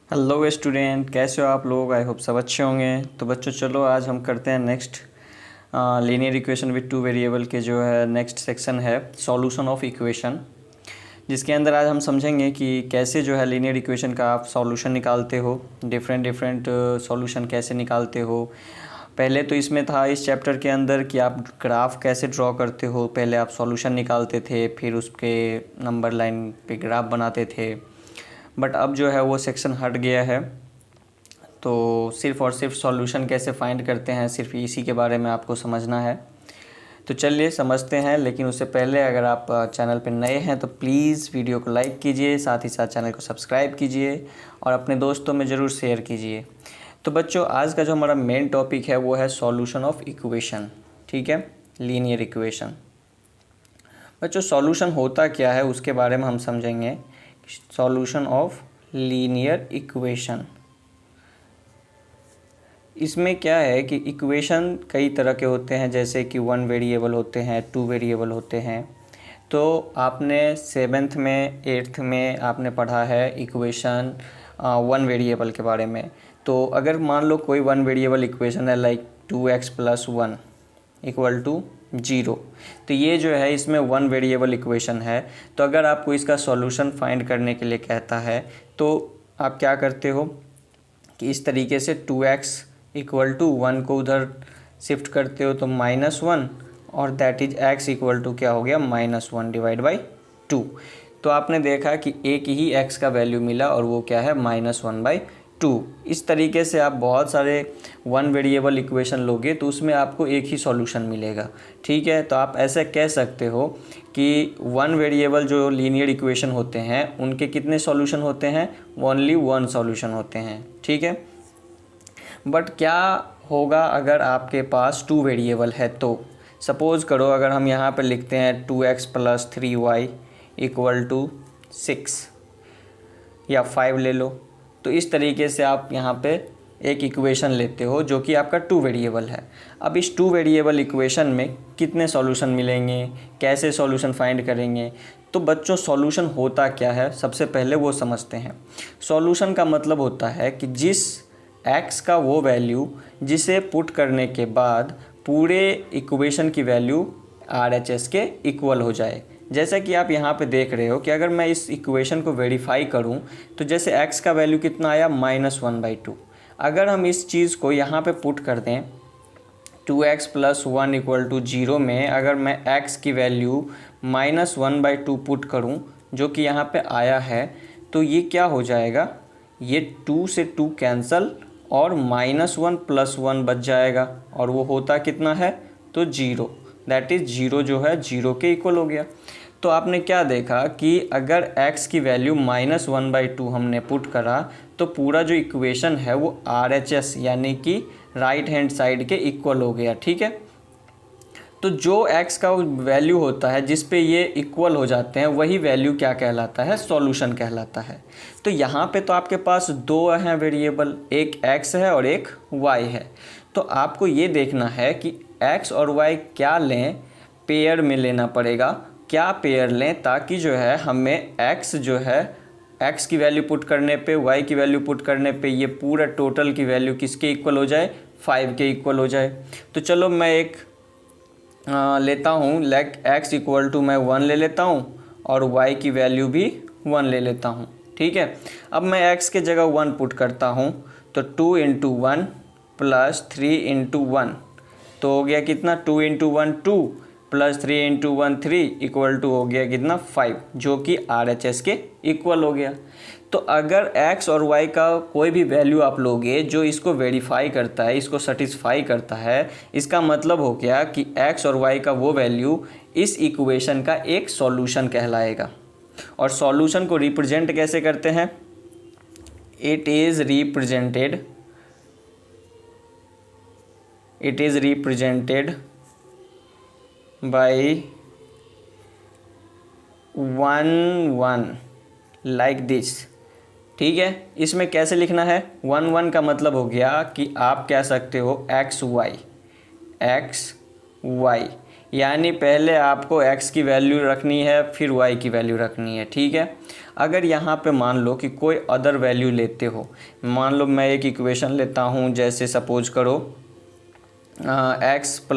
Hello student, कैसे हो आप लोग। आई होप सब अच्छे होंगे। तो बच्चों चलो आज हम करते हैं next linear equation with two variable के जो है नेक्स्ट सेक्शन है सॉल्यूशन ऑफ इक्वेशन, जिसके अंदर आज हम समझेंगे कि कैसे जो है लीनियर इक्वेशन का आप सॉल्यूशन निकालते हो, डिफरेंट डिफरेंट सॉल्यूशन कैसे निकालते हो। पहले तो इसमें था इस चैप्टर के अंदर कि आप ग्राफ कैसे ड्रॉ करते हो। पहले आप सॉल्यूशन निकालते थे, फिर उसके नंबर लाइन पे ग्राफ बनाते थे। बट अब जो है वो सेक्शन हट गया है, तो सिर्फ़ और सिर्फ सॉल्यूशन कैसे फाइंड करते हैं सिर्फ इसी के बारे में आपको समझना है। तो चलिए समझते हैं, लेकिन उससे पहले अगर आप चैनल पर नए हैं तो प्लीज़ वीडियो को लाइक कीजिए, साथ ही साथ चैनल को सब्सक्राइब कीजिए और अपने दोस्तों में ज़रूर शेयर कीजिए। तो बच्चों आज का जो हमारा मेन टॉपिक है वो है सॉल्यूशन ऑफ इक्वेशन। ठीक है, लीनियर इक्वेशन। बच्चों सॉल्यूशन होता क्या है उसके बारे में हम समझेंगे। सॉल्यूशन ऑफ लीनियर इक्वेशन, इसमें क्या है कि इक्वेशन कई तरह के होते हैं, जैसे कि 1 वेरिएबल होते हैं, 2 वेरिएबल होते हैं। तो आपने 7th में 8th में आपने पढ़ा है इक्वेशन 1 वेरिएबल के बारे में। तो अगर मान लो कोई 1 वेरिएबल इक्वेशन है लाइक 2x + 1 = 0, तो ये जो है इसमें 1 वेरिएबल इक्वेशन है। तो अगर आपको इसका सॉल्यूशन फाइंड करने के लिए कहता है तो आप क्या करते हो कि इस तरीके से 2x = 1 को उधर शिफ्ट करते हो तो -1, और दैट इज x = क्या हो गया -1/2। तो आपने देखा कि एक ही x का वैल्यू मिला और वो क्या है -1/2। इस तरीके से आप बहुत सारे 1 वेरिएबल इक्वेशन लोगे तो उसमें आपको एक ही सॉल्यूशन मिलेगा। ठीक है, तो आप ऐसे कह सकते हो कि 1 वेरिएबल जो लीनियर इक्वेशन होते हैं उनके कितने सॉल्यूशन होते हैं, ओनली 1 सॉल्यूशन होते हैं। ठीक है, बट क्या होगा अगर आपके पास 2 वेरिएबल है। तो सपोज़ करो अगर हम यहाँ पे लिखते हैं 2x + 3y = 6 या 5 ले लो। तो इस तरीके से आप यहाँ पे एक इक्वेशन लेते हो जो कि आपका 2 वेरिएबल है। अब इस 2 वेरिएबल इक्वेशन में कितने सॉल्यूशन मिलेंगे, कैसे सॉल्यूशन फाइंड करेंगे। तो बच्चों सॉल्यूशन होता क्या है सबसे पहले वो समझते हैं। सॉल्यूशन का मतलब होता है कि जिस x का वो वैल्यू जिसे पुट करने के बाद पूरे इक्वेशन की वैल्यू RHS के इक्वल हो जाए। जैसा कि आप यहाँ पे देख रहे हो कि अगर मैं इस इक्वेशन को वेरीफाई करूँ तो जैसे x का वैल्यू कितना आया -1/2। अगर हम इस चीज़ को यहाँ पे पुट कर दें 2x + 1 = 0 में, अगर मैं x की वैल्यू -1/2 पुट करूँ जो कि यहाँ पे आया है, तो ये क्या हो जाएगा, ये 2 से 2 कैंसल और -1 + 1 बच जाएगा और वो होता कितना है तो 0। दैट इज़ 0 जो है 0 के इक्वल हो गया। तो आपने क्या देखा कि अगर x की वैल्यू -1/2 हमने पुट करा तो पूरा जो इक्वेशन है वो RHS यानी कि राइट हैंड साइड के इक्वल हो गया। ठीक है, तो जो x का वैल्यू होता है जिस पे ये इक्वल हो जाते हैं वही वैल्यू क्या कहलाता है, सॉल्यूशन कहलाता है। तो यहाँ पे तो आपके पास 2 हैं वेरिएबल, एक x है और एक y है। तो आपको ये देखना है कि x और y क्या लें, पेयर में लेना पड़ेगा। क्या पेयर लें ताकि जो है हमें x जो है x की वैल्यू पुट करने पे y की वैल्यू पुट करने पे ये पूरा टोटल की वैल्यू किसके इक्वल हो जाए, 5 के इक्वल हो जाए। तो चलो मैं एक लेता हूँ लाइक x = मैं 1 ले लेता हूँ और y की वैल्यू भी 1 ले लेता हूँ। ठीक है, अब मैं x के जगह 1 पुट करता हूँ तो 2 × 1 + 3 × 1 तो हो गया कितना, 2 × 1 2 + 3 × 1 3 = हो गया कितना 5, जो कि RHS के इक्वल हो गया। तो अगर x और y का कोई भी वैल्यू आप लोगे जो इसको वेरीफाई करता है, इसको सेटिस्फाई करता है, इसका मतलब हो गया कि x और y का वो वैल्यू इस इक्वेशन का एक सॉल्यूशन कहलाएगा। और सॉल्यूशन को रिप्रेजेंट कैसे करते हैं, it is represented by 1 1 like this. ठीक है, इसमें कैसे लिखना है, 1 1 का मतलब हो गया कि आप कह सकते हो x y यानी पहले आपको x की वैल्यू रखनी है फिर y की वैल्यू रखनी है, ठीक है। अगर यहाँ पे मान लो कि कोई अदर वैल्यू लेते हो, मान लो मैं एक इक्वेशन लेता हूँ, जैसे सपोज करो x +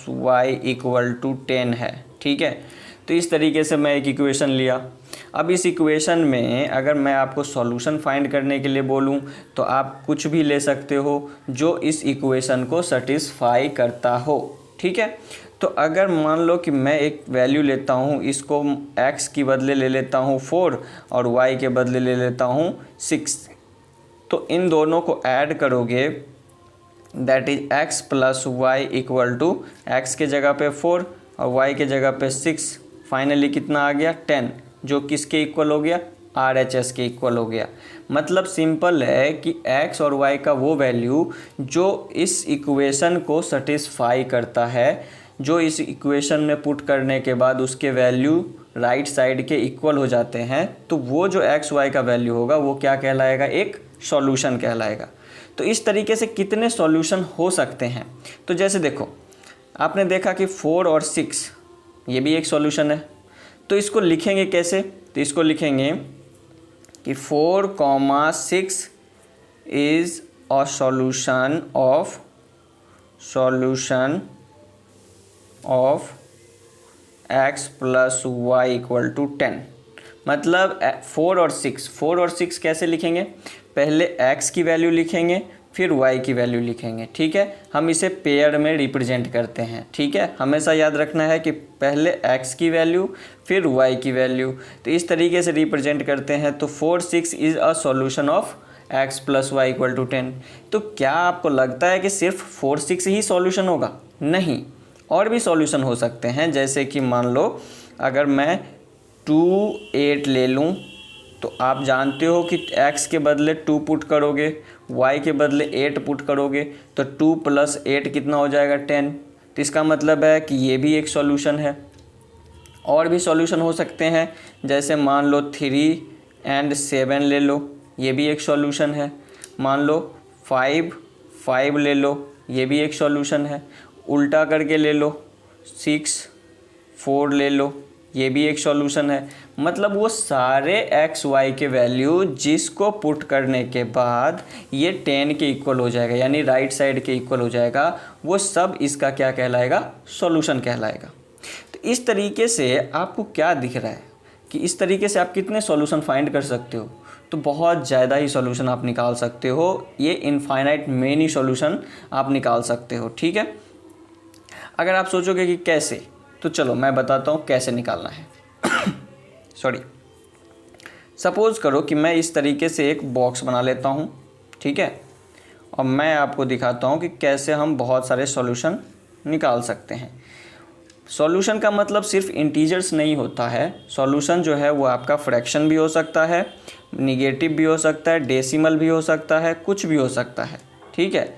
y = 10 है, ठीक है। तो इस तरीके से मैं एक इक्वेशन लिया। अब इस इक्वेशन में अगर मैं आपको सॉल्यूशन फाइंड करने के लिए बोलूं तो आप कुछ भी ले सकते हो जो इस इक्वेशन को सेटिस्फाई करता हो, ठीक है। तो अगर मान लो कि मैं एक वैल्यू लेता हूं, इसको x की बदले ले लेता हूं 4 और y के बदले ले लेता हूं 6, तो इन दोनों को ऐड करोगे, that is x + y = x के जगह पे 4 और y के जगह पे 6, फाइनली कितना आ गया 10, जो किसके इक्वल हो गया, RHS के इक्वल हो गया। मतलब सिंपल है कि x और y का वो वैल्यू जो इस इक्वेशन को सेटिस्फाई करता है, जो इस इक्वेशन में पुट करने के बाद उसके वैल्यू राइट साइड के इक्वल हो जाते हैं, तो वो जो x y का वैल्यू होगा वो क्या कहलाएगा, एक सॉल्यूशन कहलाएगा। तो इस तरीके से कितने सॉल्यूशन हो सकते हैं, तो जैसे देखो आपने देखा कि 4 और 6 ये भी एक सॉल्यूशन है। तो इसको लिखेंगे कैसे, तो इसको लिखेंगे कि 4, 6 is a solution of x + y = 10। मतलब 4 और 6 कैसे लिखेंगे, पहले x की वैल्यू लिखेंगे फिर y की वैल्यू लिखेंगे, ठीक है। हम इसे पेयर में रिप्रेजेंट करते हैं, ठीक है। हमेशा याद रखना है कि पहले x की वैल्यू फिर y की वैल्यू, तो इस तरीके से रिप्रेजेंट करते हैं। तो 4, 6 is a solution of x + y = 10। तो क्या आपको लगता है कि सिर्फ 4, 6 ही सॉल्यूशन होगा? नहीं, और भी सॉल्यूशन हो सकते हैं। जैसे कि मान लो अगर मैं 2, 8 ले लूँ, तो आप जानते हो कि x के बदले 2 पुट करोगे, y के बदले 8 पुट करोगे, तो 2 + 8 कितना हो जाएगा, 10। तो इसका मतलब है कि ये भी एक सॉल्यूशन है। और भी सॉल्यूशन हो सकते हैं, जैसे मान लो 3 और 7 ले लो, ये भी एक सॉल्यूशन है। मान लो 5, 5 ले लो, ये भी एक सॉल्यूशन है। उल्टा करके ले लो, 6, 4 ले लो, ये भी एक सॉल्यूशन है। मतलब वो सारे x y के वैल्यू जिसको पुट करने के बाद ये 10 के इक्वल हो जाएगा, यानी राइट साइड के इक्वल हो जाएगा, वो सब इसका क्या कहलाएगा, सॉल्यूशन कहलाएगा। तो इस तरीके से आपको क्या दिख रहा है कि इस तरीके से आप कितने सॉल्यूशन फाइंड कर सकते हो, तो बहुत ज़्यादा ही सॉल्यूशन आप निकाल सकते हो। ये इनफाइनाइट मेनी सॉल्यूशन आप निकाल सकते हो, ठीक है। अगर आप सोचोगे कि कैसे, तो चलो मैं बताता हूँ कैसे निकालना है। सॉरी, सपोज़ करो कि मैं इस तरीके से एक बॉक्स बना लेता हूँ, ठीक है, और मैं आपको दिखाता हूँ कि कैसे हम बहुत सारे सॉल्यूशन निकाल सकते हैं। सॉल्यूशन का मतलब सिर्फ इंटीजर्स नहीं होता है। सॉल्यूशन जो है वो आपका फ्रैक्शन भी हो सकता है, निगेटिव भी हो सकता है, डेसिमल भी हो सकता है, कुछ भी हो सकता है, ठीक है।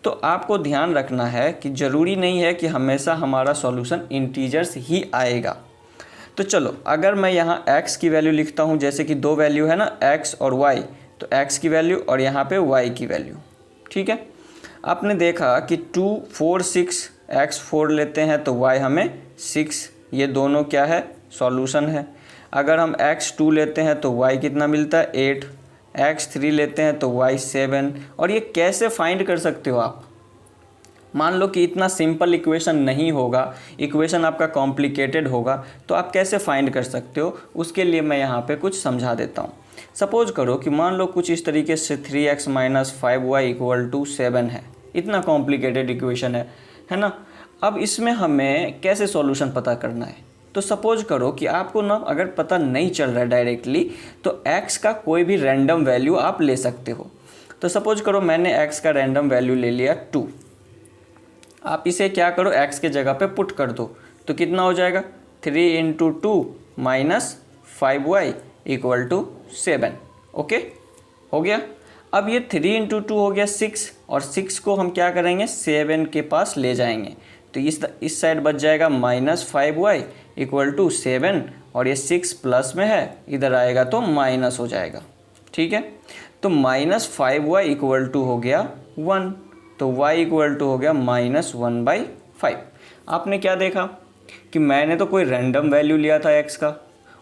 तो आपको ध्यान रखना है कि ज़रूरी नहीं है कि हमेशा हमारा सॉल्यूशन इंटीजर्स ही आएगा। तो चलो अगर मैं यहाँ x की वैल्यू लिखता हूँ, जैसे कि दो वैल्यू है ना, x और y, तो x की वैल्यू और यहाँ पे y की वैल्यू, ठीक है। आपने देखा कि 2, 4, 6, x 4 लेते हैं तो y हमें 6, ये दोनों क्या है, सॉल्यूशन है। अगर हम x 2 लेते हैं तो y कितना मिलता है, 8, x 3 लेते हैं तो y 7। और ये कैसे फाइंड कर सकते हो आप, मान लो कि इतना सिंपल इक्वेशन नहीं होगा, इक्वेशन आपका कॉम्प्लिकेटेड होगा, तो आप कैसे फाइंड कर सकते हो, उसके लिए मैं यहाँ पे कुछ समझा देता हूँ। सपोज करो कि मान लो कुछ इस तरीके से 3x - 5y = 7 है। इतना कॉम्प्लिकेटेड इक्वेशन है ना। अब इसमें हमें कैसे सॉल्यूशन पता करना है, तो सपोज करो कि आपको ना अगर पता नहीं चल रहा है डायरेक्टली, तो x का कोई भी रैंडम वैल्यू आप ले सकते हो। तो सपोज करो मैंने x का रैंडम वैल्यू ले लिया 2। आप इसे क्या करो, x के जगह पे पुट कर दो, तो कितना हो जाएगा, 3 × 2 - 5y = 7। ओके, हो गया। अब ये 3 × 2 हो गया 6, और 6 को हम क्या करेंगे, 7 के पास ले जाएंगे, तो इस साइड बच जाएगा -5y = 7, और ये 6 प्लस में है, इधर आएगा तो माइनस हो जाएगा, ठीक है। तो -5y = हो गया 1, तो y = हो गया -1/5। आपने क्या देखा कि मैंने तो कोई रैंडम वैल्यू लिया था x का,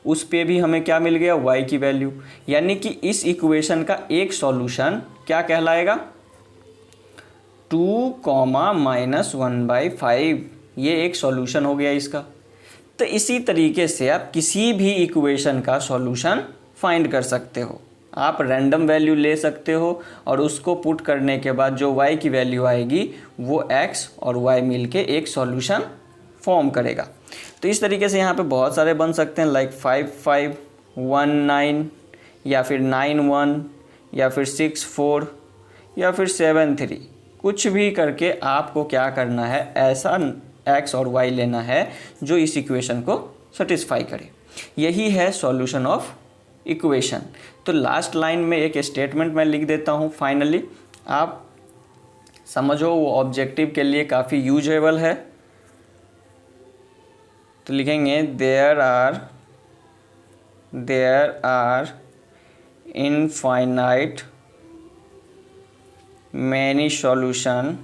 उस पे भी हमें क्या मिल गया, y की वैल्यू। यानी कि इस इक्वेशन का एक सॉल्यूशन क्या कहलाएगा, 2 -1/5, ये एक सॉल्यूशन हो गया इसका। तो इसी तरीके से आप किसी भी इक्वेशन का सॉल्यूशन फाइंड कर सकते हो। आप रैंडम वैल्यू ले सकते हो और उसको पुट करने के बाद जो y की वैल्यू आएगी वो x और y मिलके एक सॉल्यूशन फॉर्म करेगा। तो इस तरीके से यहाँ पे बहुत सारे बन सकते हैं, लाइक 5 5 1 9 या फिर 9 1 या फिर 6 4 या फिर 7 3, कुछ भी करके आपको क्या करना है, ऐसा x और y लेना है जो इस इक्वेशन को सेटिस्फाई करे। यही है सॉल्यूशन ऑफ इक्वेशन। तो लास्ट लाइन में एक स्टेटमेंट मैं लिख देता हूँ फाइनली, आप समझो, वो ऑब्जेक्टिव के लिए काफ़ी यूजेबल है। तो लिखेंगे there are infinite many solution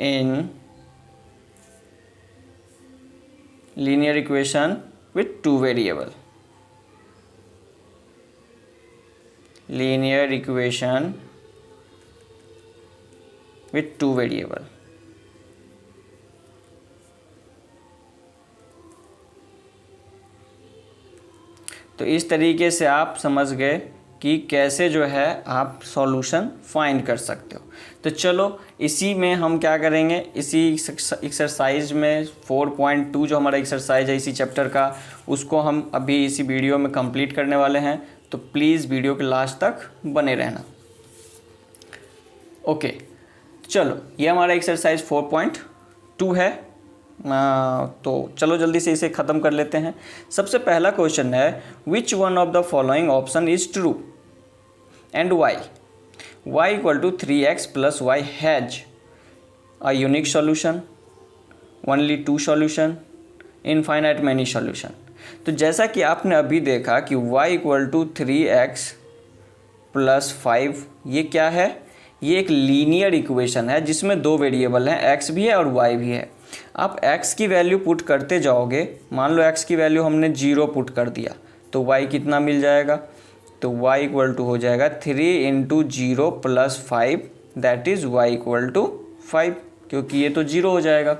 in linear equation with two variable. Linear equation with two variable. तो इस तरीके से आप समझ गए कि कैसे जो है आप सॉल्यूशन फाइंड कर सकते हो। तो चलो इसी में हम क्या करेंगे, इसी एक्सरसाइज में 4.2 जो हमारा एक्सरसाइज है इसी चैप्टर का, उसको हम अभी इसी वीडियो में कंप्लीट करने वाले हैं। तो प्लीज़ वीडियो के लास्ट तक बने रहना। ओके, चलो ये हमारा एक्सरसाइज 4.2 है। तो चलो जल्दी से इसे ख़त्म कर लेते हैं। सबसे पहला क्वेश्चन है, which one of the following option is true and why. y = 3x + y has a unique solution, only 2 solution, infinite many solution. तो जैसा कि आपने अभी देखा कि y = 3x + 5, ये क्या है, ये एक लीनियर इक्वेशन है जिसमें 2 वेरिएबल हैं, x भी है और y भी है। आप x की वैल्यू पुट करते जाओगे, मान लो x की वैल्यू हमने 0 पुट कर दिया तो y कितना मिल जाएगा, तो y = हो जाएगा 3 × 0 + 5, दैट इज़ y = 5, क्योंकि ये तो 0 हो जाएगा।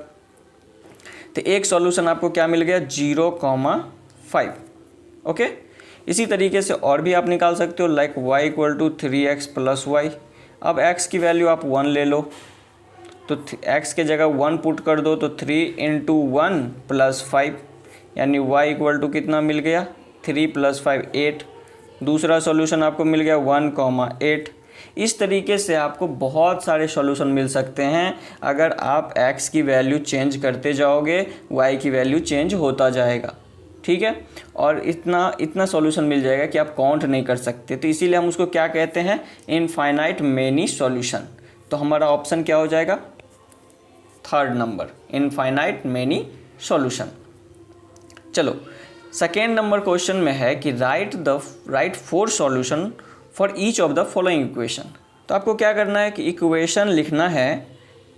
तो एक सॉल्यूशन आपको क्या मिल गया, 0,5। ओके, इसी तरीके से और भी आप निकाल सकते हो, लाइक y = 3x + y। अब x की वैल्यू आप 1 ले लो, तो x के जगह 1 पुट कर दो, तो 3 × 1 + 5, यानी y = कितना मिल गया, 3 + 5 8। दूसरा सॉल्यूशन आपको मिल गया 1,8। इस तरीके से आपको बहुत सारे सॉल्यूशन मिल सकते हैं। अगर आप x की वैल्यू चेंज करते जाओगे, y की वैल्यू चेंज होता जाएगा, ठीक है। और इतना सॉल्यूशन मिल जाएगा कि आप काउंट नहीं कर सकते। तो इसीलिए हम उसको क्या कहते हैं, इनफाइनाइट मैनी सॉल्यूशन। तो हमारा ऑप्शन क्या हो जाएगा, 3rd number, infinite many solution. चलो सेकेंड नंबर क्वेश्चन में है कि right 4 solution for each of the following equation. तो आपको क्या करना है कि इक्वेशन लिखना है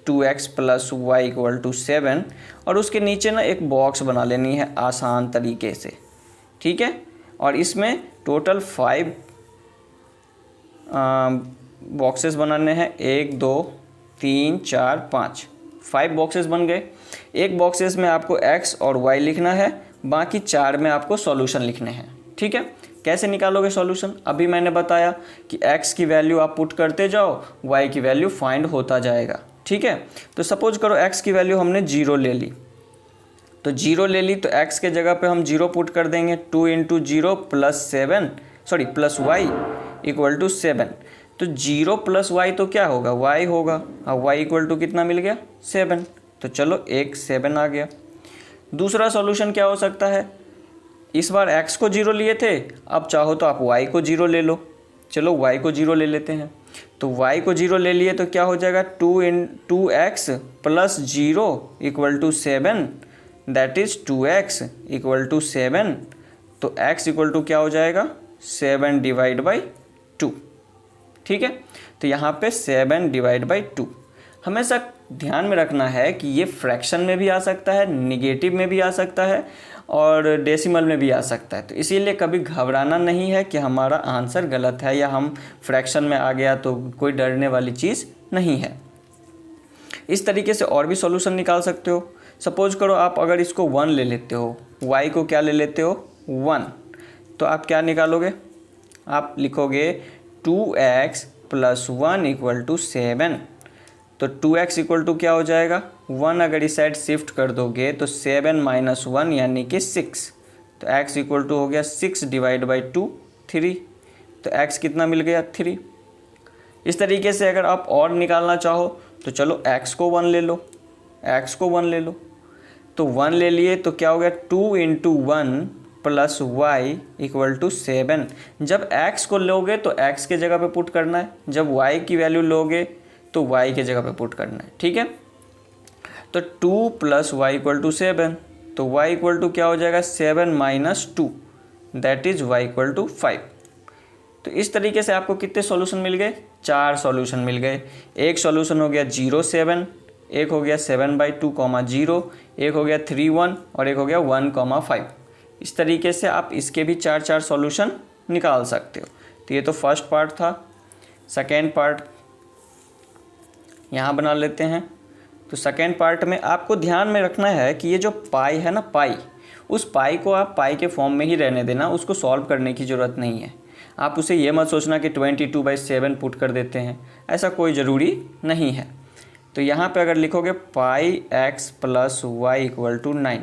2x + y = 7 और उसके नीचे ना एक बॉक्स बना लेनी है आसान तरीके से, ठीक है। और इसमें टोटल 5 बॉक्सेस बनाने हैं, 1 2 3 4 5 बॉक्सेस बन गए। एक बॉक्सेस में आपको x और y लिखना है, बाकी 4 में आपको सॉल्यूशन लिखने हैं, ठीक है। कैसे निकालोगे सॉल्यूशन, अभी मैंने बताया कि x की वैल्यू आप पुट करते जाओ, y की वैल्यू फाइंड होता जाएगा, ठीक है। तो सपोज करो x की वैल्यू हमने 0 ले ली, तो 0 ले ली तो x के जगह पे हम 0 पुट कर देंगे, 2 × 0 + y = 7। तो 0 + y तो क्या होगा, y होगा, और y = कितना मिल गया, 7। तो चलो एक 7 आ गया। दूसरा सॉल्यूशन क्या हो सकता है, इस बार x को 0 लिए थे, अब चाहो तो आप y को 0 ले लो। चलो y को 0 ले लेते हैं, तो y को 0 ले लिए तो क्या हो जाएगा, 2x + 0 = 7, दैट इज़ 2x = 7। तो x = क्या हो जाएगा, 7/2, ठीक है। तो यहाँ पे 7/2। हमेशा ध्यान में रखना है कि ये फ्रैक्शन में भी आ सकता है, निगेटिव में भी आ सकता है और डेसिमल में भी आ सकता है। तो इसीलिए कभी घबराना नहीं है कि हमारा आंसर गलत है या हम फ्रैक्शन में आ गया, तो कोई डरने वाली चीज़ नहीं है। इस तरीके से और भी सॉल्यूशन निकाल सकते हो। सपोज करो आप अगर इसको 1 ले लेते हो, y को क्या ले लेते हो 1, तो आप क्या निकालोगे, आप लिखोगे 2x + 1 = 7। तो 2x = क्या हो जाएगा 1, अगर इस साइड शिफ्ट कर दोगे तो 7 - 1 यानी कि 6। तो x = हो गया 6 / 2 3। तो x कितना मिल गया 3। इस तरीके से अगर आप और निकालना चाहो तो चलो x को 1 ले लो, x को 1 ले लो। तो 1 ले लिए तो क्या हो गया 2 × 1 + y = 7। जब x को लोगे तो x के जगह पे पुट करना है, जब y की वैल्यू लोगे तो y के जगह पे पुट करना है, ठीक है। तो 2 + y = 7, तो y = क्या हो जाएगा 7 - 2, दैट इज़ y = 5। तो इस तरीके से आपको कितने सॉल्यूशन मिल गए, 4 सॉल्यूशन मिल गए। एक सॉल्यूशन हो गया 0 7, एक हो गया 7/2, 0, एक हो गया 3 1 और एक हो गया 1 5। इस तरीके से आप इसके भी 4 सॉल्यूशन निकाल सकते हो। तो ये तो फर्स्ट पार्ट था। सेकेंड पार्ट यहाँ बना लेते हैं। तो सेकेंड पार्ट में आपको ध्यान में रखना है कि ये जो पाई है ना, पाई, उस पाई को आप पाई के फॉर्म में ही रहने देना, उसको सॉल्व करने की ज़रूरत नहीं है। आप उसे ये मत सोचना कि 22/7 पुट कर देते हैं, ऐसा कोई ज़रूरी नहीं है। तो यहाँ पे अगर लिखोगे πx + y = 9,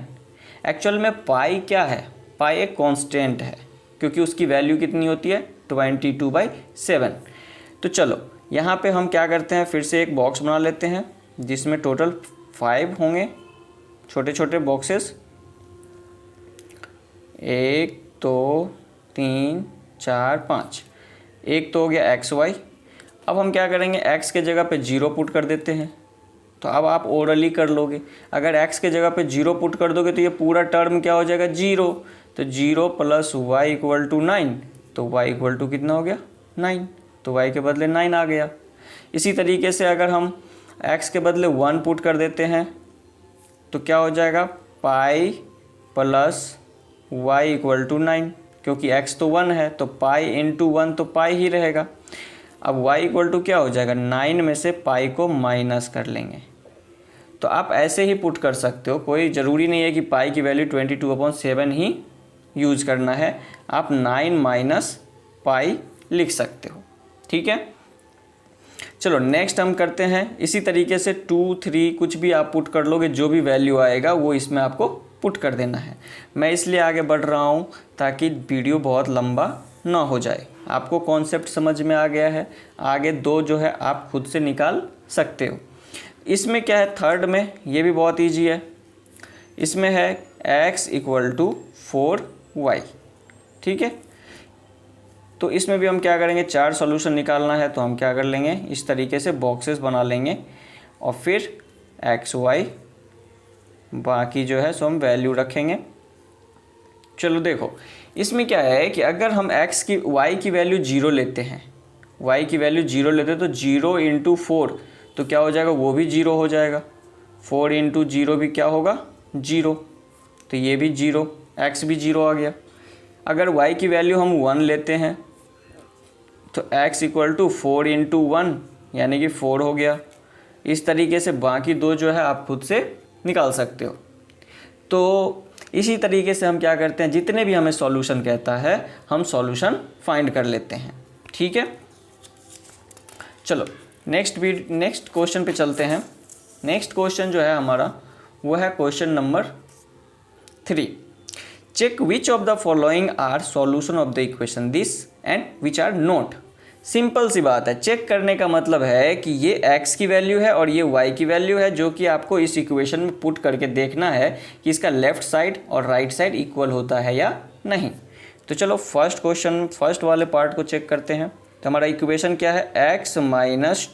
एक्चुअल में पाई क्या है, पाई एक कांस्टेंट है क्योंकि उसकी वैल्यू कितनी होती है 22/7। तो चलो यहाँ पे हम क्या करते हैं, फिर से एक बॉक्स बना लेते हैं जिसमें टोटल 5 होंगे छोटे छोटे बॉक्सेस, 1 2 3 4 5। एक तो हो गया एक्स वाई। अब हम क्या करेंगे, एक्स के जगह पे 0 पुट कर देते हैं। तो अब आप ओरली कर लोगे, अगर x के जगह पे 0 पुट कर दोगे तो ये पूरा टर्म क्या हो जाएगा 0। तो 0 + y = 9, तो y = कितना हो गया 9, तो y के बदले 9 आ गया। इसी तरीके से अगर हम x के बदले 1 पुट कर देते हैं तो क्या हो जाएगा पाई + y = 9, क्योंकि x तो 1 है तो पाई × 1 तो पाई ही रहेगा। अब y = क्या हो जाएगा 9 में से पाई को माइनस कर लेंगे। तो आप ऐसे ही पुट कर सकते हो, कोई ज़रूरी नहीं है कि पाई की वैल्यू 22/7 ही यूज करना है, आप 9 - पाई लिख सकते हो, ठीक है। चलो नेक्स्ट हम करते हैं। इसी तरीके से 2 3 कुछ भी आप पुट कर लोगे, जो भी वैल्यू आएगा वो इसमें आपको पुट कर देना है। मैं इसलिए आगे बढ़ रहा हूँ ताकि वीडियो बहुत लंबा ना हो जाए। आपको कॉन्सेप्ट समझ में आ गया है, आगे 2 जो है आप खुद से निकाल सकते हो। इसमें क्या है थर्ड में, ये भी बहुत इजी है। इसमें है x = 4y, ठीक है। तो इसमें भी हम क्या करेंगे, 4 सॉल्यूशन निकालना है तो हम क्या कर लेंगे, इस तरीके से बॉक्सेस बना लेंगे और फिर x y बाकी जो है सो हम वैल्यू रखेंगे। चलो देखो इसमें क्या है कि अगर हम y की वैल्यू 0 लेते हैं, y की वैल्यू 0 लेते हैं तो 0 × 4 तो क्या हो जाएगा, वो भी 0 हो जाएगा। 4 × 0 भी क्या होगा 0, तो ये भी 0, x भी 0 आ गया। अगर y की वैल्यू हम 1 लेते हैं तो x = 4 × 1 यानी कि 4 हो गया। इस तरीके से बाकी 2 जो है आप खुद से निकाल सकते हो। तो इसी तरीके से हम क्या करते हैं, जितने भी हमें सॉल्यूशन कहता है हम सॉल्यूशन फाइंड कर लेते हैं, ठीक है। चलो नेक्स्ट क्वेश्चन पे चलते हैं। नेक्स्ट क्वेश्चन जो है हमारा वो है question number 3। Check which of the following are solution of the equation this and which are not. Simple सी बात है, चेक करने का मतलब है कि ये x की वैल्यू है और ये y की वैल्यू है, जो कि आपको इस इक्वेशन में पुट करके देखना है कि इसका लेफ्ट साइड और राइट साइड इक्वल होता है या नहीं। तो चलो फर्स्ट वाले पार्ट को चेक करते हैं। तो हमारा इक्वेशन क्या है, x -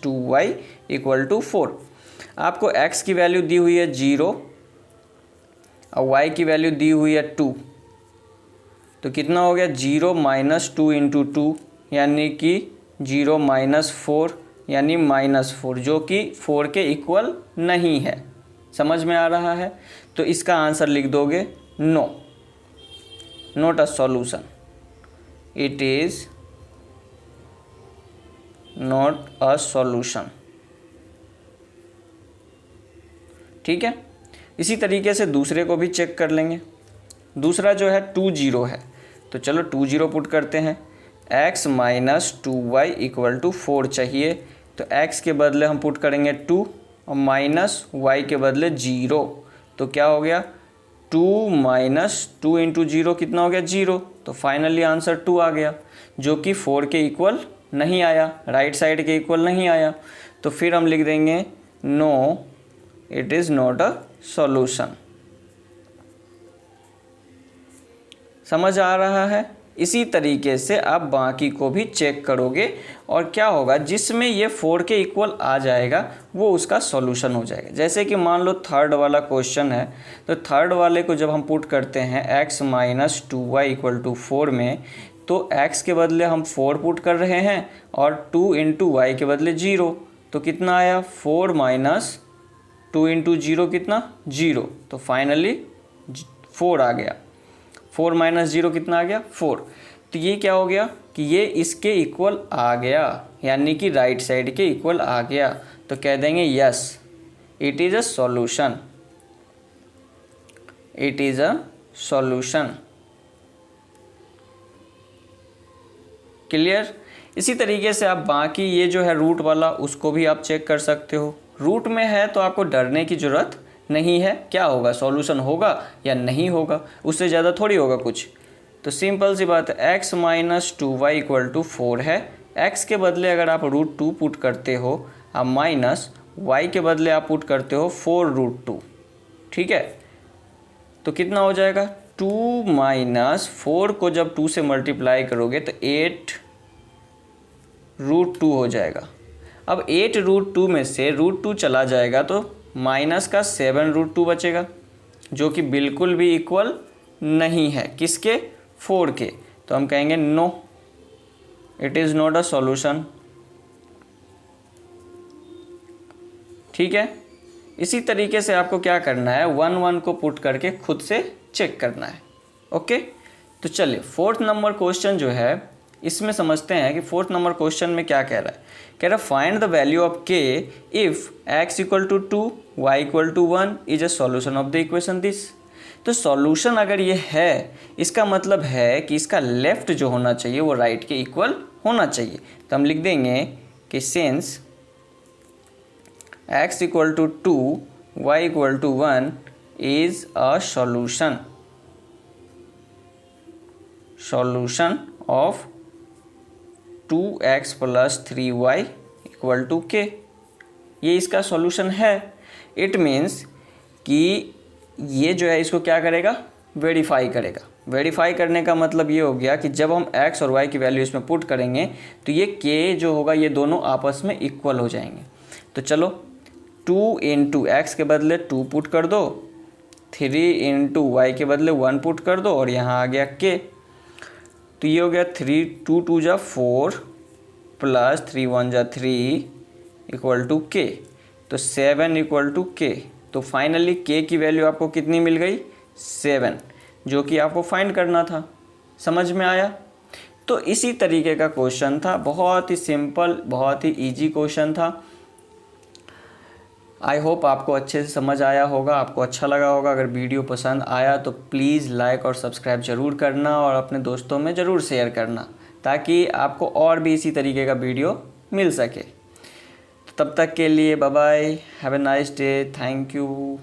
2y = 4। आपको x की वैल्यू दी हुई है 0 और y की वैल्यू दी हुई है 2, तो कितना हो गया 0 - 2 × 2 यानी कि 0 - 4 यानी -4, जो कि 4 के इक्वल नहीं है। समझ में आ रहा है? तो इसका आंसर लिख दोगे no, not a solution, it is not a solution. ठीक है, इसी तरीके से दूसरे को भी चेक कर लेंगे। दूसरा जो है 2 0 है, तो चलो 2 0 पुट करते हैं। x - 2y = 4 चाहिए, तो x के बदले हम पुट करेंगे 2 और -y के बदले 0, तो क्या हो गया 2 - 2 × 0 कितना हो गया 0, तो फाइनली आंसर 2 आ गया, जो कि 4 के इक्वल नहीं आया, राइट साइड के इक्वल नहीं आया। तो फिर हम लिख देंगे no, it is not a solution. समझ आ रहा है? इसी तरीके से आप बाकी को भी चेक करोगे और क्या होगा, जिसमें ये 4 के इक्वल आ जाएगा वो उसका सॉल्यूशन हो जाएगा। जैसे कि मान लो थर्ड वाला क्वेश्चन है, तो थर्ड वाले को जब हम पुट करते हैं x - 2y = 4 में, तो x के बदले हम 4 पुट कर रहे हैं और 2 × y के बदले 0, तो कितना आया 4 - 2 × 0 कितना 0, तो फाइनली 4 आ गया। 4 - 0 कितना आ गया 4, तो ये क्या हो गया कि ये इसके इक्वल आ गया, यानी कि राइट साइड के इक्वल आ गया, तो कह देंगे yes, it is a solution, it is a solution. Clear? इसी तरीके से आप बाकी ये जो है रूट वाला, उसको भी आप चेक कर सकते हो। रूट में है तो आपको डरने की ज़रूरत नहीं है, क्या होगा सॉल्यूशन होगा या नहीं होगा, उससे ज़्यादा थोड़ी होगा कुछ। तो सिंपल सी बात है, x - 2y = 4 है, x के बदले अगर आप √2 पुट करते हो और माइनस y के बदले आप पुट करते हो 4√2, ठीक है, तो कितना हो जाएगा 2 - 4 को जब 2 से मल्टीप्लाई करोगे तो 8√2 हो जाएगा। अब 8√2 में से √2 चला जाएगा तो माइनस का 7√2 बचेगा, जो कि बिल्कुल भी इक्वल नहीं है किसके 4 के, तो हम कहेंगे no, it is not a solution. ठीक है, इसी तरीके से आपको क्या करना है, 1 1 को पुट करके खुद से चेक करना है। ओके, तो चलिए फोर्थ नंबर क्वेश्चन जो है इसमें समझते हैं कि फोर्थ नंबर क्वेश्चन में क्या कह रहा है। कह रहा है find the value of k if x = 2 y = 1 is a solution of the equation this. तो सॉल्यूशन अगर ये है, इसका मतलब है कि इसका लेफ्ट जो होना चाहिए वो राइट के इक्वल होना चाहिए। तो हम लिख देंगे कि since x = 2 y = 1 is a solution, solution of 2x + 3y = k, ये इसका सॉल्यूशन है। इट मीन्स कि ये जो है इसको क्या करेगा, वेरीफाई करेगा। वेरीफाई करने का मतलब ये हो गया कि जब हम x और y की वैल्यू इसमें पुट करेंगे तो ये k जो होगा ये दोनों आपस में इक्वल हो जाएंगे। तो चलो 2 × x के बदले 2 पुट कर दो, 3 × y के बदले 1 पुट कर दो और यहाँ आ गया k, तो ये हो गया 3 2 2 जा 4 प्लस 3 1 जा 3 = k, तो 7 = k। तो फाइनली k की वैल्यू आपको कितनी मिल गई 7, जो कि आपको फाइंड करना था। समझ में आया? तो इसी तरीके का क्वेश्चन था, बहुत ही सिंपल, बहुत ही इजी क्वेश्चन था। आई होप आपको अच्छे से समझ आया होगा, आपको अच्छा लगा होगा। अगर वीडियो पसंद आया तो प्लीज़ लाइक और सब्सक्राइब ज़रूर करना और अपने दोस्तों में ज़रूर शेयर करना, ताकि आपको और भी इसी तरीके का वीडियो मिल सके। तब तक के लिए bye bye, have a nice day, thank you.